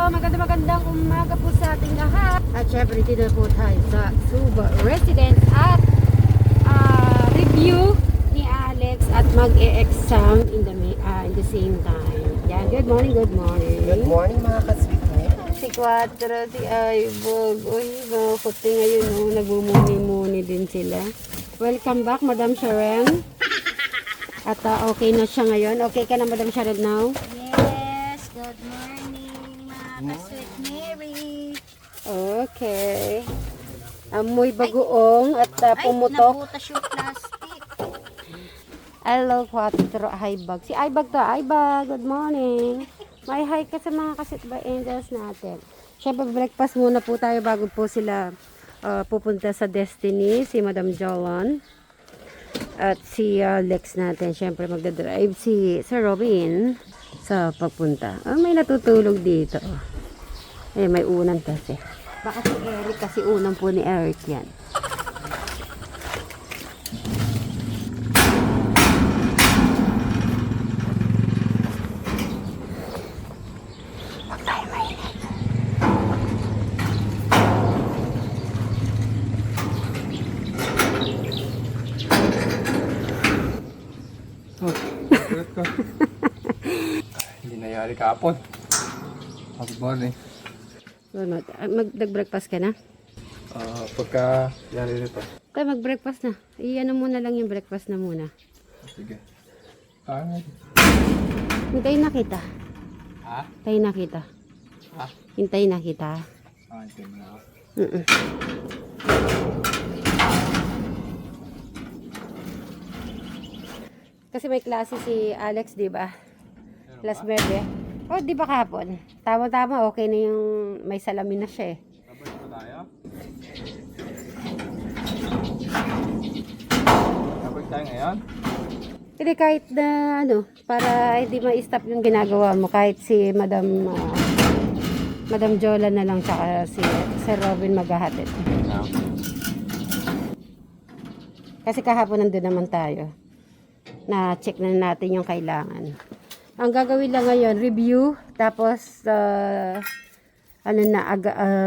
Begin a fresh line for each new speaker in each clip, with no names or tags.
magandang umaga po sa ating lahat. At syempre dito na po tayo sa Suba Residence at review ni Alex at mag-e-exam in the same time. Yan, good morning, good morning.
Good morning mga ka-sweet me.
Si Quattro, si Aibog. Uy, mga puti ngayon, oh, nagmumuni-muni din sila. Welcome back, Madam Sharon. At okay na siya ngayon. Okay ka na, Madam Sharon, now?
Yes, good morning, mga ka-sweet Mary.
Okay. Amoy bagoong at pumutok.
Ay, nabutas yung plastic.
Hello, Quattro, Aibag. Si Aibag to, Aibag, good morning. May hi ka sa mga kasitba angels natin. Siyempre, breakfast muna po tayo bago po sila pupunta sa Destiny, si Madam Jolan. At si Lex natin, siyempre magdadrive si Sir Robin sa pagpunta. May natutulog dito. May unan kasi. Baka si Eric kasi unang po ni Eric yan. Huwag tayo mainit.
Hindi nangyari kahapon. Happy morning.
Mag-breakfast ka na?
Pagka yari rito.
Tayo mag-breakfast na. Iyan muna lang yung breakfast na muna.
Sige. Kaya nga.
Hintayin na kita.
Ha?
Hintayin na kita.
Ha?
Hintayin na kita.
Ito na ako.
Kasi may klase si Alex, di ba? Last birthday. Oh, di ba kahapon? Tama-tama, okay na yung may salamin na siya eh.
Sabay pa tayo? Sabay tayo ngayon?
Hindi kahit na para hindi ma-stop yung ginagawa mo. Kahit si Madam Jola na lang tsaka si Sir Robin maghahatid.
No.
Kasi kahapon nandun naman tayo. Na-check na natin yung kailangan. Ang gagawin lang ngayon, review. Tapos,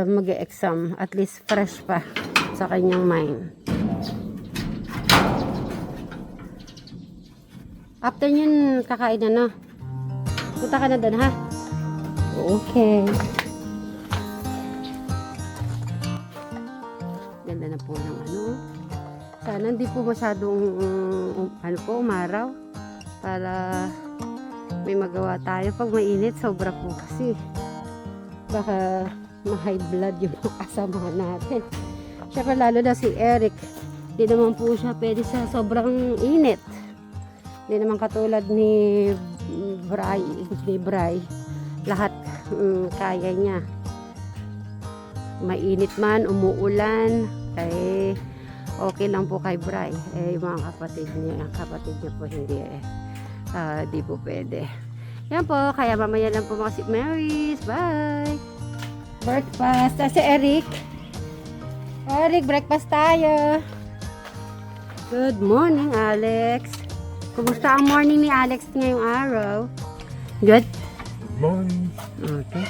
mag-e-exam. At least fresh pa sa kanyang mind. After yun, kakain na. Punta ka na doon, ha? Okay. Ganda na po ng Sana hindi po masyadong umaraw. Para may magawa tayo. Pag mainit, sobra po kasi. Baka ma-high blood yung kasama natin. Siyempre lalo na si Eric. Hindi naman po siya pwede sa sobrang init. Hindi naman katulad ni Bray. Lahat kaya niya. Mainit man, umuulan, okay lang po kay Bray. Yung mga kapatid niya po hindi di po pwede. Yan po, kaya mamaya lang po mga si Marys. Bye! Breakfast. Si Eric. Eric, breakfast tayo. Good morning, Alex. Kumusta ang morning ni Alex ngayong araw? Good?
Good morning.
Okay.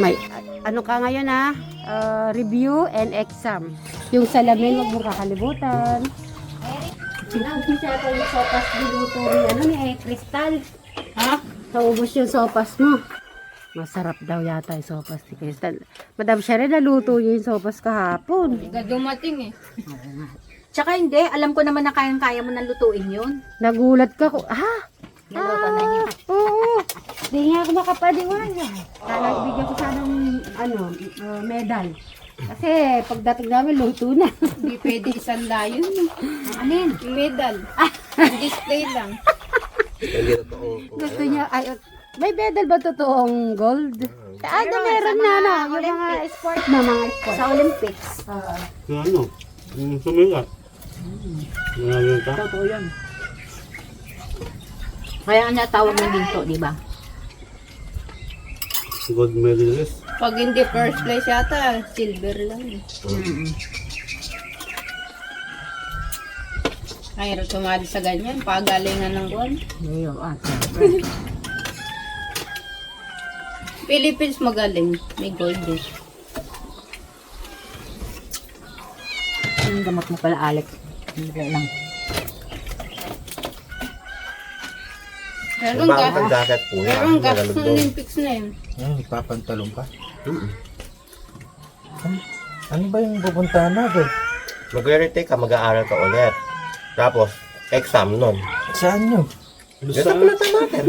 May, ka ngayon ha? Review and exam. Yung salamin, huwag mo kakalimutan. Siya ko yung sopas diluto ni Crystal. Ha? Naubos yung sopas mo. Masarap daw yata yung sopas ni Crystal. Madam Sharon, naluto yung sopas kahapon.
Dumating eh. Tsaka hindi, alam ko naman na kayang-kaya mo nang lutuin yun.
Nagulat ka ko. Ha?
Niluto na niya.
Oo. Di nga ako makapaniwala. Kala bigyan ko sanang medal. Kasi pagdating namin, luto na.
Hindi pwede isang layon.
Alin?
Medal. Display lang.
Gusto niya, may medal ba totoong gold? Meron na, yung mga sport na mga sport.
Sa Olympics.
Yung sumigat.
Totoo yan. Kaya nga tawag ng ginto, di ba?
Gold medalist.
Pag hindi first place yata, silver lang eh. Kaya sumali sa ganyan, pagalingan ng buwan.
Ngayon,
Philippines magaling. May gold eh.
Yung gamot mo pala, Alex. Hindi lang.
Meron ka.
Ang jacket po.
Meron ka.
Nagalog
Sa
doon.
Olympics na yun.
Nagpapantalong pa. Ano ba yung pupuntahan natin?
Magre-retake ka, mag-aaral ka ulit. Tapos, exam nun.
Saan nyo?
Ito pala natin.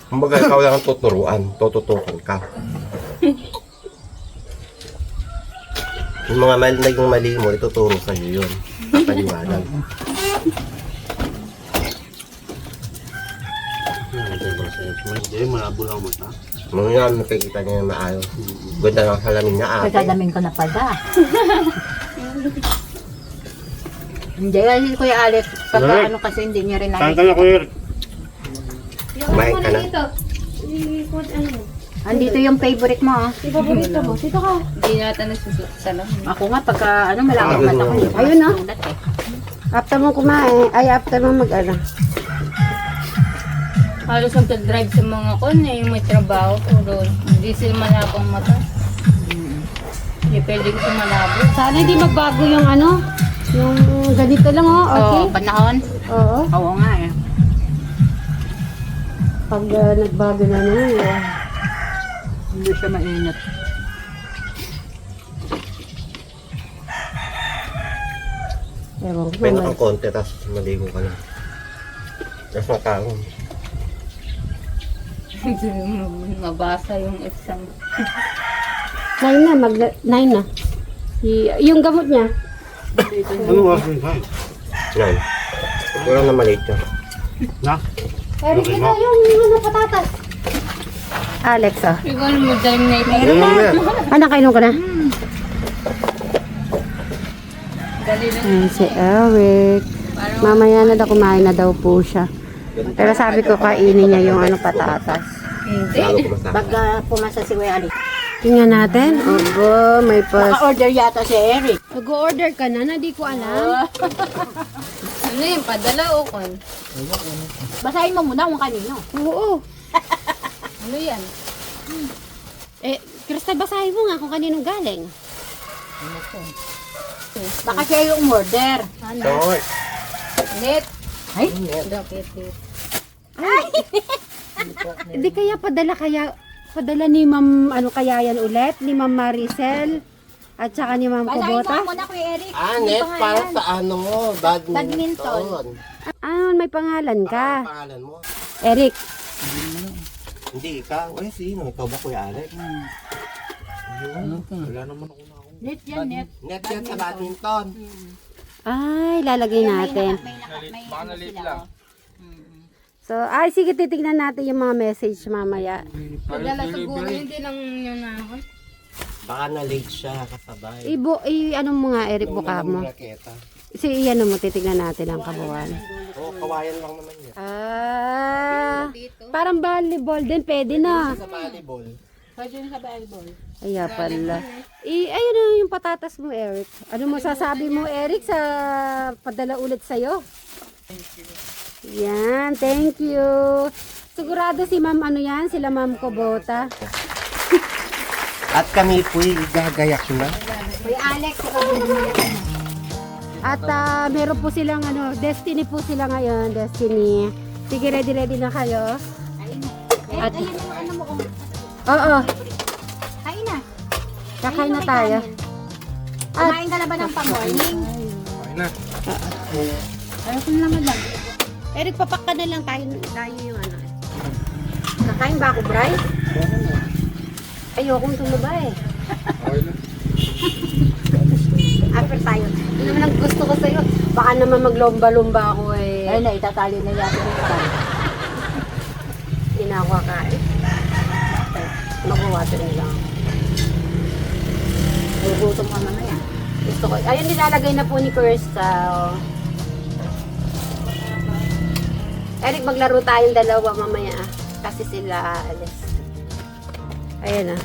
Kumbaga, ikaw lang ang tuturuan. Tututukan ka. Yung mga naging mali mo, ituturo sa'yo yun. Papaliwanag.
Hindi, malabo lang mata.
Mga nga, nakikita niya yung maayos. Ganda ng salamin niya ate.
Pagkadamin ko na pala. Hindi, kasi Kuya Alex, pagka
Correct.
ano kasi hindi niya rin
Saan ka
nakikita.
na, Kuya?
Kumain ka na.
Andito yung favorite mo, oh.
Paborito mo. Dito ka.
Hindi natin nagsusuot sa lamin.
Ako nga, pagka ano, malaki mata ko. Hindi ko
Ayun, oh.
masulat, eh.
After mo kumain, ay after mo mag-ano.
Halos magta-drive sa mga kon eh, yung may trabaho. Pero hindi sila malabang mata. Hindi pwede ko malabo.
Sana hindi magbago yung ano, yung ganito lang oh, okay?
Oo, panahon.
Oo.
Oo nga, eh.
Pag nagbago na naman,
Hindi siya mainit.
ewan ko
Pwede
naman.
kang konti, tapos maligo ka na. Tapos makaon.
Hindi mabasa yung exam.
9 na, 9 na. Yung gamot niya,
Ano oras yung time?
Yan. Wala na maliit yun.
Na?
Eric,
Okay,
ito
ma.
yung ano, patatas. Alex, oh.
Ikaw mo daling na ito.
Meron na.
Ano, kainom ka na?
Dali na.
Ayan, si Eric. Mamaya na daw, kumain na daw po siya. Pero sabi ko, kainin niya yung ano, patatas.
Hindi.
Lalo kumasama.
Pagka pumasa si Kuya Alex.
Tingnan natin. Obo, may pas.
Naka-order yata si Eric.
Nag-order ka na, hindi ko alam.
Ano yun? Padala o kon?
Basahin mo muna kung kanino.
Oo.
Ano yan?
Eh, Crystal, basahin mo nga kung kaninong galing.
Baka siya yung order.
Short.
Net.
Ay,
Bakit eh?
Hindi kaya padala ni Ma'am, ano kaya yan ulit? Ni Ma'am Maricel at saka ni Ma'am
basahin mo
Kubota.
muna Kuya Eric.
Net, para sa ano, badminton.
Badminton.
Ano, may pangalan
Ang
ka.
pangalan mo?
Eric.
Hindi, ikaw. Eh, sino? Ikaw ba, Kuya Alex?
Net yan, net.
Net yan sa badminton.
Ay, lalagay natin.
Baka nalit lang.
So, ay, sige, titignan natin yung mga message mamaya.
Padala siguro, hindi lang yun na ako.
Baka na-late siya kasabay.
Ano mo nga, Eric, buka mo.
Raketa.
Ano mo, titignan natin ang kabuuan.
Oo, kawayan lang naman yan.
Parang volleyball din, pwede na.
Sa volleyball.
Pwede na sa Bible.
Kaya pala. Ayun na yung patatas mo, Eric. Ano mo sasabi mo, Eric, sa padala ulit sa'yo? Yan, thank you. Sigurado si Ma'am ano yan, sila Ma'am Kubota.
At kami po'y gagayak na.
Kuya Alex,
At meron po silang ano, Destiny po sila ngayon, Destiny. Sige, ready na kayo. At,
ayun yung ano mo.
oo,
Kain na.
kakain na tayo. At,
Kumain ka na ba ng pa-morning?
Okay na.
Ayaw ko na naman lang.
Eric, papak ka na lang tayo yung ano.
Kakain ba ako, Bray?
Ayokong tumaba eh.
Okay na.
After tayo.
Ano naman ang gusto ko sa'yo? Baka naman maglomba-lumba ako eh.
Ayun na, itatali na yata yung pan.
Hindi na ako kakain. Mag-water na lang.
Gugutom ka mamaya.
Gusto ko. Ayun, nilalagay na po ni Crystal. Eric, maglaro tayong dalawa mamaya ah. Kasi sila alis. Ayan ah.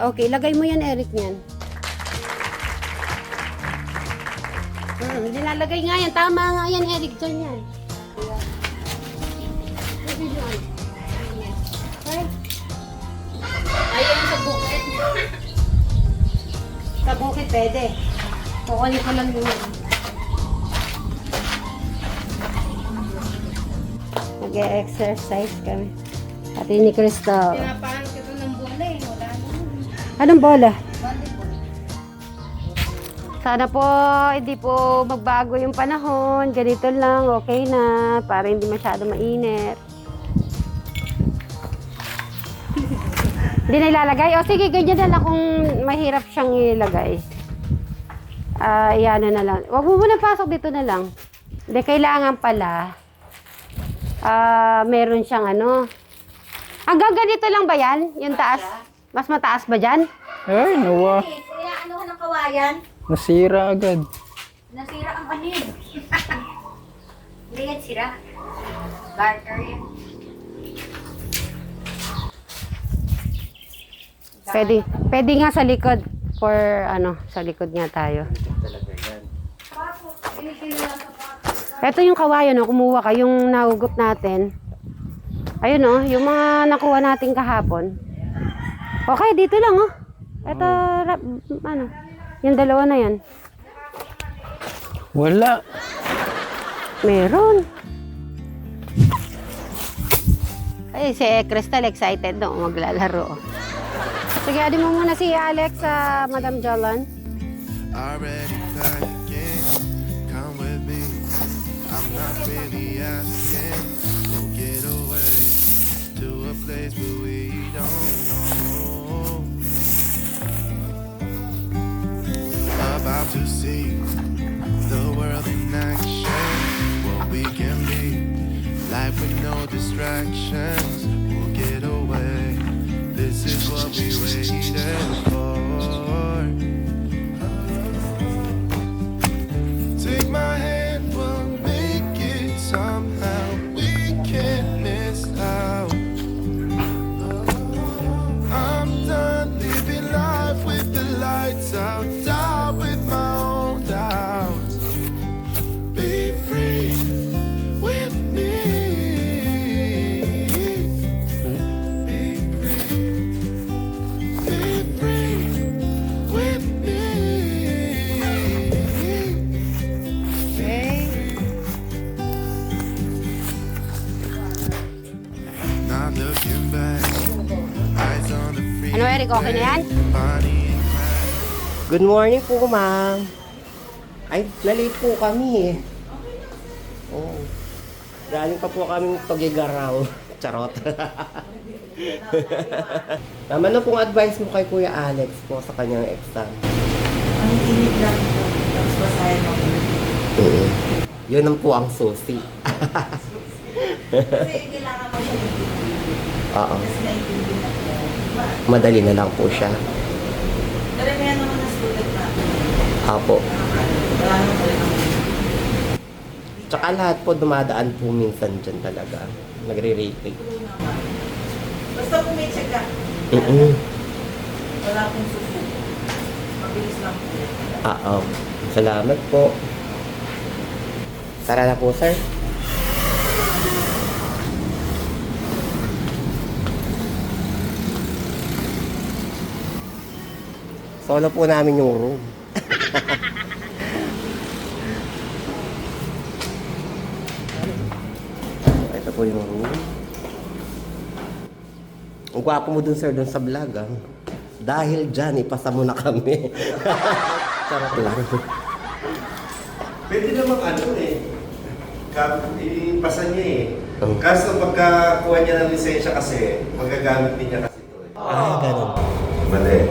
Okay. Lagay mo yan, Eric, niyan. Nilalagay nga yan. Tama nga yan, Eric. Diyan yan.
Ayan sa bukit.
Sa bukit, pwede. Kukunin ko lang yun. Nag-exercise kami. Pati ni Crystal.
Pinapaano kita ng bola eh. Wala naman.
Anong bola? Sana po hindi po magbago yung panahon. Ganito lang, okay na. Para hindi masyado mainit. Hindi na ilalagay? O sige, ganyan na lang kung mahirap siyang ilagay. Iyan na lang. Huwag mo muna pasok, dito na lang. Hindi, kailangan pala. Meron siyang ano. Hanggang ganito lang ba yan? Yung taas? Mas mataas ba dyan?
Ay, nawa.
Kaya ano ka ng kawayan?
Nasira agad.
Nasira ang anin. Hindi yan sira. Garter yan.
Pwede nga sa likod. For ano, sa likod nga tayo. Ito yung kawayan, no, kumuha ka, yung nahugot natin. Ayun, no, yung mga nakuha natin kahapon. Okay, dito lang, oh. Ito, ano, yung dalawa na yan.
Wala.
Meron. Ay, si Crystal excited, no, maglalaro. Sige, adi mo muna si Alex sa Madam Jalan.
Already packing, come with me. I'm not really asking. We'll get away to a place where we don't know. About to see the world in action. What we can be, life with no distractions. We'll get away. This is what we waited for. Take my hand, we'll make it somehow. We can't miss out. I'm done living life with the lights out, die with my own doubts. Be free with me. Be free with me. Not looking back. Eyes on the free.
Ano, Eric, okay na yan?
Bonnie and Clyde.
Good morning po, ma'am. Ay, na-late po kami eh. Oh. Galing pa po kami Tugigaraw. Charot. Naman ano pong advice mo kay Kuya Alex po sa kanyang exam?
Ang init lang po. Tapos basahin mo.
Yun ang po ang susi.
Kasi kailangan mo siya
Oo.
kasi naiintindihan mo.
Madali na lang po siya.
Karamihan naman na student na.
Apo.
Wala naman talaga.
Tsaka lahat po dumadaan po minsan dyan talaga. Nagre-rating.
Basta kung may check ka, wala akong susi. Mabilis lang po.
Oo. Salamat po. Tara na po, sir. Solo po namin yung room. Ito po yung room. Ang gwapo mo dun, sir, dun sa vlog, ah. Dahil dyan, ipasa mo na kami. Charot lang.
Pwede namang ano eh. Ipasa niya eh.
Oh.
Kaso pagkakuha niya ng lisensya kasi, magagamit din niya kasi ito eh.
Ah, ganun.
Mali.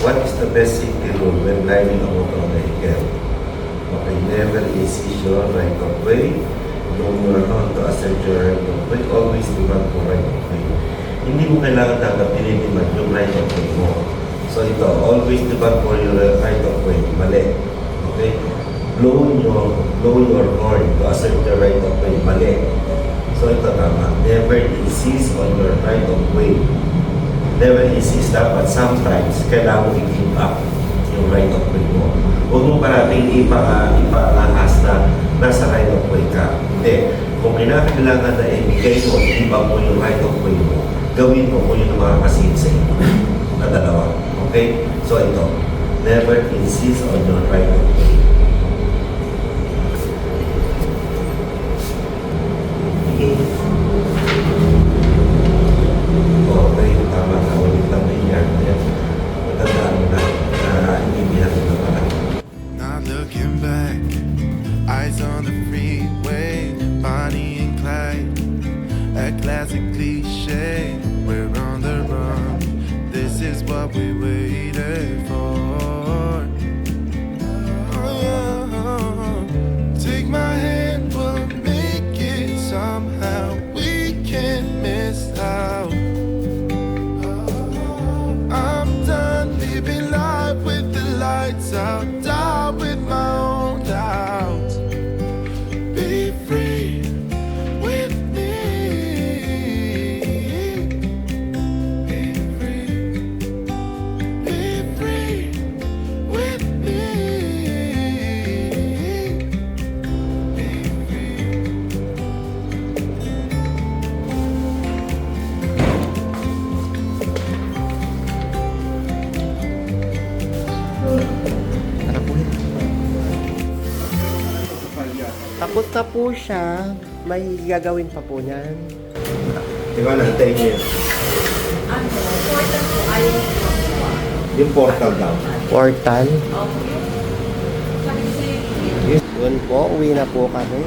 What is the best safety rule when driving a motorcycle? Okay, never insist your right of way. Don't learn how to assert your right of way. Always demand for right of way. Hindi mo kailangan dapat dinidemand yung right of way mo. So ito, always demand for your right of way. Mali. Okay? Blow your horn to assert your right of way. Mali. So ito tama. Never insist on your right of way. Never insist dapat sometimes kailangan mo i-give up yung right of way mo. Huwag mo parating ipaangahas na nasa right of way ka. Hindi. Kung kinakailangan na ibigay mo, iba mo yung right of way mo, gawin mo kung yun ang makakasave sa inyo. Na dalawa. Okay? So ito, never insist on your right of way. Okay, tama ka. Ulit lang din yan. Matandaan mo na hindi natin na pala.
Not looking back, eyes on the freeway, Bonnie and Clyde, a classic cliche. We're on the run. This is what we waited for. Take my hand, we'll make it somehow. We can't miss out. I'm done living life with the lights out, die with my own doubts. Be free with me. Be free. Be free with me. Be free.
Tapos na po siya. May gagawin pa po niyan.
Di ba, nantayin niyo yun? Yung portal daw.
Portal. Yun po, uwi na po kami.